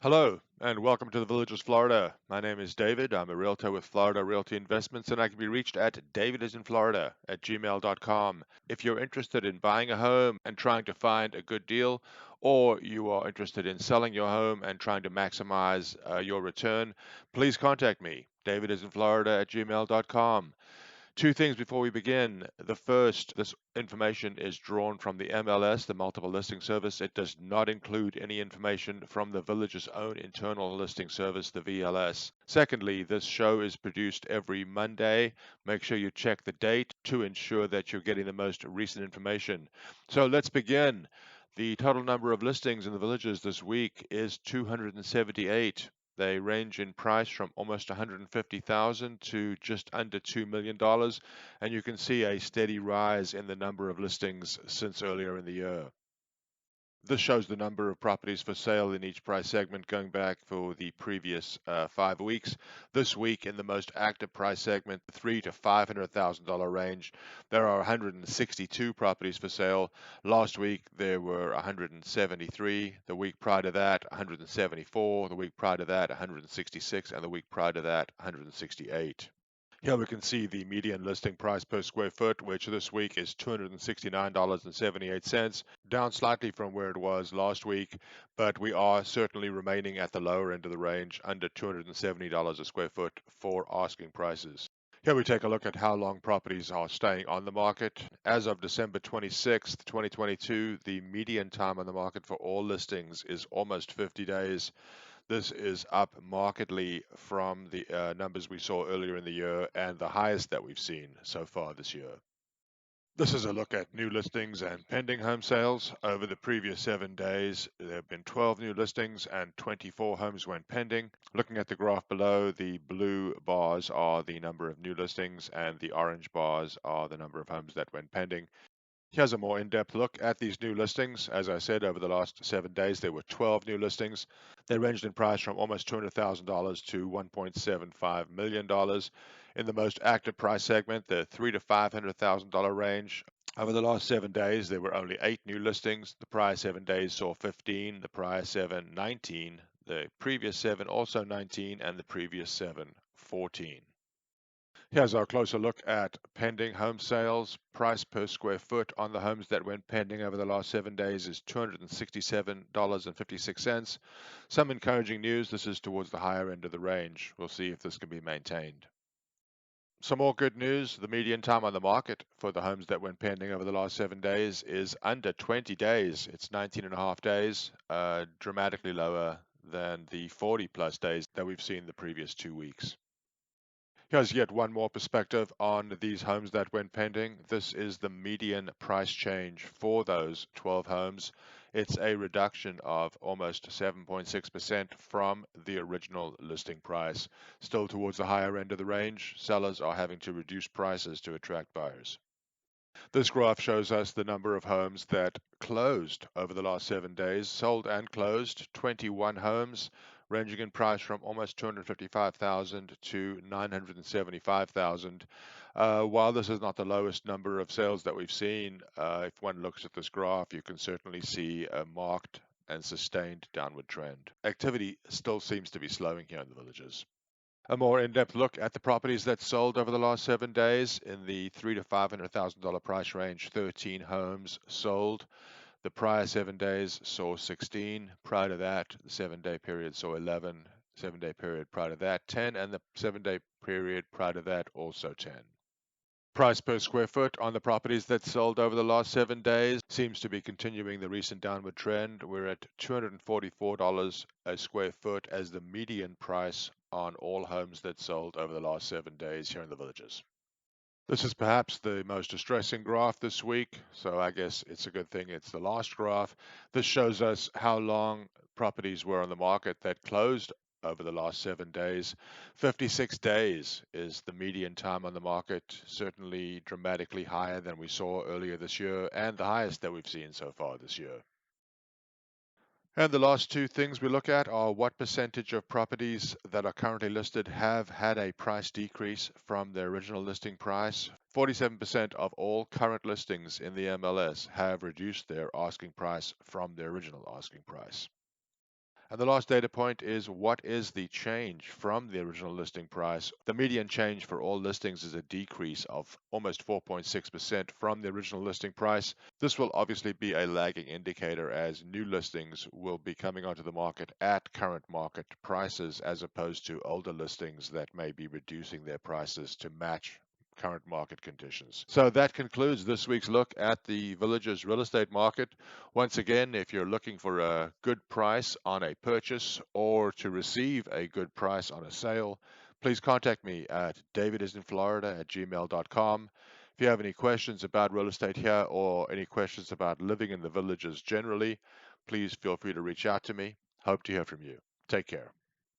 Hello and welcome to the Villages, Florida. My name is David. I'm a realtor with Florida Realty Investments, and I can be reached at DavidisinFlorida at gmail.com. If you're interested in buying a home and trying to find a good deal, or you are interested in selling your home and trying to maximize your return, please contact me, DavidisinFlorida at gmail.com. Two things before we begin. The first, this information is drawn from the MLS, the Multiple Listing Service. It does not include any information from the village's own internal listing service, the VLS. Secondly, this show is produced every Monday. Make sure you check the date to ensure that you're getting the most recent information. So let's begin. The total number of listings in the villages this week is 278. They range in price from almost 150,000 to just under $2 million, and you can see a steady rise in the number of listings since earlier in the year. This shows the number of properties for sale in each price segment going back for the previous 5 weeks. This week, in the most active price segment, the $300,000 to $500,000 range, there are 162 properties for sale. Last week, there were 173. The week prior to that, 174. The week prior to that, 166. And the week prior to that, 168. Here we can see the median listing price per square foot, which this week is $269.78, down slightly from where it was last week, but we are certainly remaining at the lower end of the range, under $270 a square foot for asking prices. Here we take a look at how long properties are staying on the market. As of December 26th, 2022, the median time on the market for all listings is almost 50 days. This is up markedly from the numbers we saw earlier in the year and the highest that we've seen so far this year. This is a look at new listings and pending home sales. Over the previous 7 days, there have been 12 new listings and 24 homes went pending. Looking at the graph below, the blue bars are the number of new listings and the orange bars are the number of homes that went pending. Here's a more in-depth look at these new listings. As I said, over the last 7 days, there were 12 new listings. They ranged in price from almost $200,000 to $1.75 million. In the most active price segment, the $300,000 to $500,000 range. Over the last 7 days, there were only 8 new listings. The prior 7 days saw 15, the prior 7, 19, the previous 7 also 19, and the previous 7, 14. Here's our closer look at pending home sales. Price per square foot on the homes that went pending over the last 7 days is $267.56. Some encouraging news. This is towards the higher end of the range. We'll see if this can be maintained. Some more good news. The median time on the market for the homes that went pending over the last 7 days is under 20 days. It's 19 and a half days, dramatically lower than the 40 plus days that we've seen the previous 2 weeks. Here's yet one more perspective on these homes that went pending. This is the median price change for those 12 homes. It's a reduction of almost 7.6% from the original listing price. Still towards the higher end of the range, sellers are having to reduce prices to attract buyers. This graph shows us the number of homes that closed over the last 7 days, sold and closed 21 homes, ranging in price from almost 255,000 to 975,000. While this is not the lowest number of sales that we've seen, if one looks at this graph, you can certainly see a marked and sustained downward trend. Activity still seems to be slowing here in the villages. A more in-depth look at the properties that sold over the last 7 days. In the $300,000 to $500,000 price range, 13 homes sold. The prior 7 days saw 16. Prior to that, the 7-day period saw 11. 7-day period prior to that, 10. And the 7-day period prior to that, also 10. Price per square foot on the properties that sold over the last 7 days seems to be continuing the recent downward trend. We're at $244 a square foot as the median price on all homes that sold over the last 7 days here in the villages. This is perhaps the most distressing graph this week, so I guess it's a good thing it's the last graph. This shows us how long properties were on the market that closed over the last 7 days. 56 days is the median time on the market, certainly dramatically higher than we saw earlier this year and the highest that we've seen so far this year. And the last two things we look at are what percentage of properties that are currently listed have had a price decrease from their original listing price. 47% of all current listings in the MLS have reduced their asking price from their original asking price. And the last data point is, what is the change from the original listing price? The median change for all listings is a decrease of almost 4.6% from the original listing price. This will obviously be a lagging indicator, as new listings will be coming onto the market at current market prices, as opposed to older listings that may be reducing their prices to match current market conditions. So that concludes this week's look at the Villages real estate market. Once again, if you're looking for a good price on a purchase or to receive a good price on a sale, please contact me at DavidisinFlorida@gmail.com. If you have any questions about real estate here or any questions about living in the Villages generally, please feel free to reach out to me. Hope to hear from you. Take care.